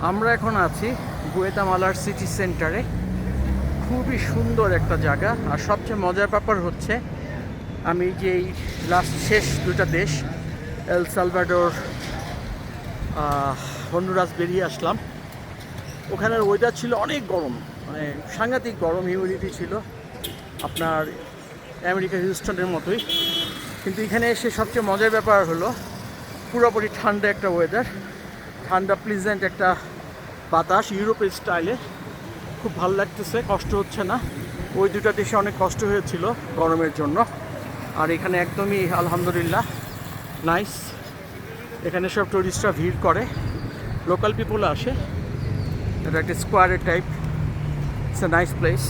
আমরা এখন আছি গুয়েতামালার সিটি সেন্টারে। খুবই সুন্দর একটা জায়গা। আর সবচেয়ে মজার ব্যাপার হচ্ছে আমি যেই শেষ দুটা দেশ এল সালভাডোর, হন্ডুরাস বেরিয়ে আসলাম, ওখানের ওয়েদার ছিল অনেক গরম, মানে সাংঘাতিক গরম, হিউমিডিটি ছিল আপনার আমেরিকা হিউস্টনের মতোই। কিন্তু এখানে এসে সবচেয়ে মজার ব্যাপার হলো পুরোপুরি ঠান্ডা একটা ওয়েদার, ঠান্ডা প্লিজেন্ট একটা বাতাস ইউরোপের স্টাইলে। খুব ভালো লাগতেছে, কষ্ট হচ্ছে না। ওই দুটা দেশে অনেক কষ্ট হয়েছিল গরমের জন্য, আর এখানে একদমই আলহামদুলিল্লাহ নাইস। এখানে সব টুরিস্টরা ভিড় করে, লোকাল পিপল আসে। এটা একটা স্কোয়ারের type, it's a nice place.